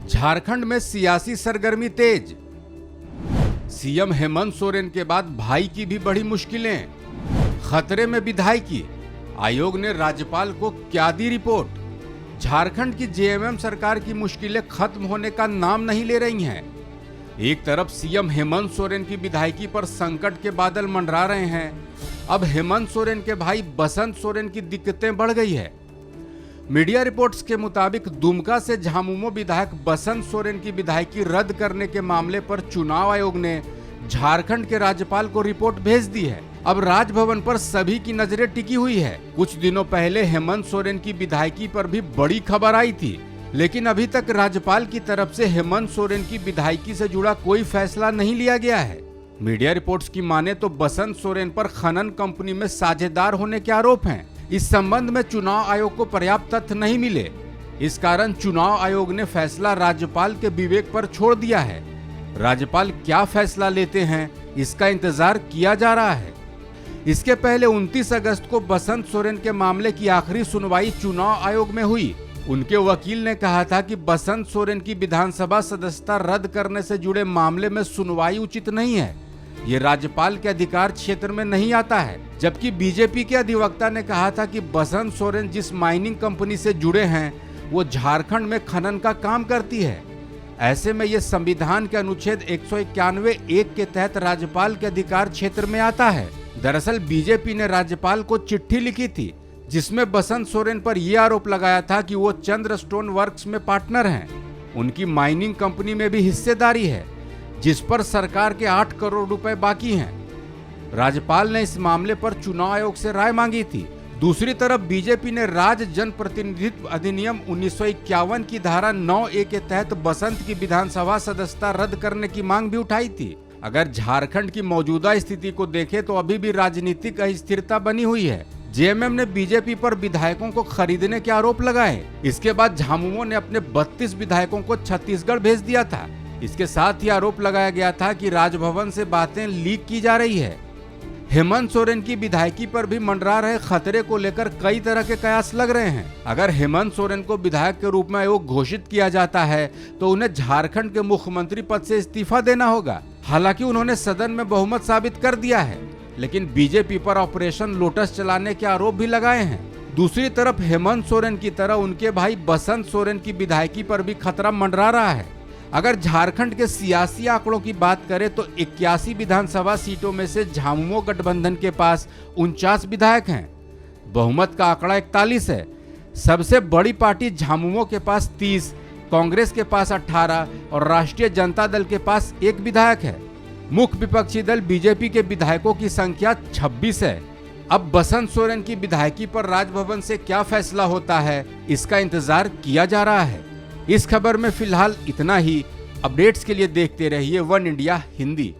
झारखंड में सियासी सरगर्मी तेज। सीएम हेमंत सोरेन के बाद भाई की भी बड़ी मुश्किलें, खतरे में विधायकी। आयोग ने राज्यपाल को क्या दी रिपोर्ट। झारखंड की जेएमएम सरकार की मुश्किलें खत्म होने का नाम नहीं ले रही हैं। एक तरफ सीएम हेमंत सोरेन की विधायकी पर संकट के बादल मंडरा रहे हैं। अब हेमंत सोरेन के भाई बसंत सोरेन की दिक्कतें बढ़ गई है। मीडिया रिपोर्ट्स के मुताबिक दुमका से झामुमो विधायक बसंत सोरेन की विधायकी रद्द करने के मामले पर चुनाव आयोग ने झारखंड के राज्यपाल को रिपोर्ट भेज दी है। अब राजभवन पर सभी की नजरें टिकी हुई है। कुछ दिनों पहले हेमंत सोरेन की विधायकी पर भी बड़ी खबर आई थी, लेकिन अभी तक राज्यपाल की तरफ से हेमंत सोरेन की विधायकी से जुड़ा कोई फैसला नहीं लिया गया है। मीडिया रिपोर्ट्स की माने तो बसंत सोरेन पर खनन कंपनी में साझेदार होने के आरोप हैं। इस संबंध में चुनाव आयोग को पर्याप्त तथ्य नहीं मिले। इस कारण चुनाव आयोग ने फैसला राज्यपाल के विवेक पर छोड़ दिया है। राज्यपाल क्या फैसला लेते हैं, इसका इंतजार किया जा रहा है। इसके पहले 29 अगस्त को बसंत सोरेन के मामले की आखिरी सुनवाई चुनाव आयोग में हुई। उनके वकील ने कहा था कि बसंत सोरेन की विधानसभा सदस्यता रद्द करने से जुड़े मामले में सुनवाई उचित नहीं है। ये राज्यपाल के अधिकार क्षेत्र में नहीं आता है। जबकि बीजेपी के अधिवक्ता ने कहा था कि बसंत सोरेन जिस माइनिंग कंपनी से जुड़े हैं वो झारखंड में खनन का काम करती है। ऐसे में ये संविधान के अनुच्छेद 191(1) के तहत राज्यपाल के अधिकार क्षेत्र में आता है। दरअसल बीजेपी ने राज्यपाल को चिट्ठी लिखी थी, जिसमें बसंत सोरेन पर यह आरोप लगाया था कि वो चंद्र स्टोन वर्क्स में पार्टनर हैं। उनकी माइनिंग कंपनी में भी हिस्सेदारी है, जिस पर सरकार के 8 करोड़ रुपए बाकी हैं। राज्यपाल ने इस मामले पर चुनाव आयोग से राय मांगी थी। दूसरी तरफ बीजेपी ने राज्य जनप्रतिनिधित्व अधिनियम 1951 की धारा 9(a) के तहत बसंत की विधानसभा सदस्यता रद्द करने की मांग भी उठाई थी। अगर झारखंड की मौजूदा स्थिति को देखें तो अभी भी राजनीतिक अस्थिरता बनी हुई है। जेएमएम ने बीजेपी पर विधायकों को खरीदने के आरोप लगाए। इसके बाद झामुमो ने अपने 32 विधायकों को छत्तीसगढ़ भेज दिया था। इसके साथ ही आरोप लगाया गया था कि राजभवन से बातें लीक की जा रही है। हेमंत सोरेन की विधायकी पर भी मंडरा रहे खतरे को लेकर कई तरह के कयास लग रहे हैं। अगर हेमंत सोरेन को विधायक के रूप में आयोग घोषित किया जाता है तो उन्हें झारखंड के मुख्यमंत्री पद से इस्तीफा देना होगा। हालांकि उन्होंने सदन में बहुमत साबित कर दिया है, लेकिन बीजेपी पर ऑपरेशन लोटस चलाने के आरोप भी लगाए हैं। दूसरी तरफ हेमंत सोरेन की तरह उनके भाई बसंत सोरेन की विधायकी पर भी खतरा मंडरा रहा है। अगर झारखंड के सियासी आंकड़ों की बात करें तो 81 विधानसभा सीटों में से झामुमो गठबंधन के पास 49 विधायक हैं। बहुमत का आंकड़ा 41 है। सबसे बड़ी पार्टी झामुमो के पास 30, कांग्रेस के पास 18 और राष्ट्रीय जनता दल के पास 1 विधायक है। मुख्य विपक्षी दल बीजेपी के विधायकों की संख्या 26 है। अब बसंत सोरेन की विधायकी पर राजभवन से क्या फैसला होता है, इसका इंतजार किया जा रहा है। इस खबर में फिलहाल इतना ही। अपडेट्स के लिए देखते रहिए वन इंडिया हिंदी।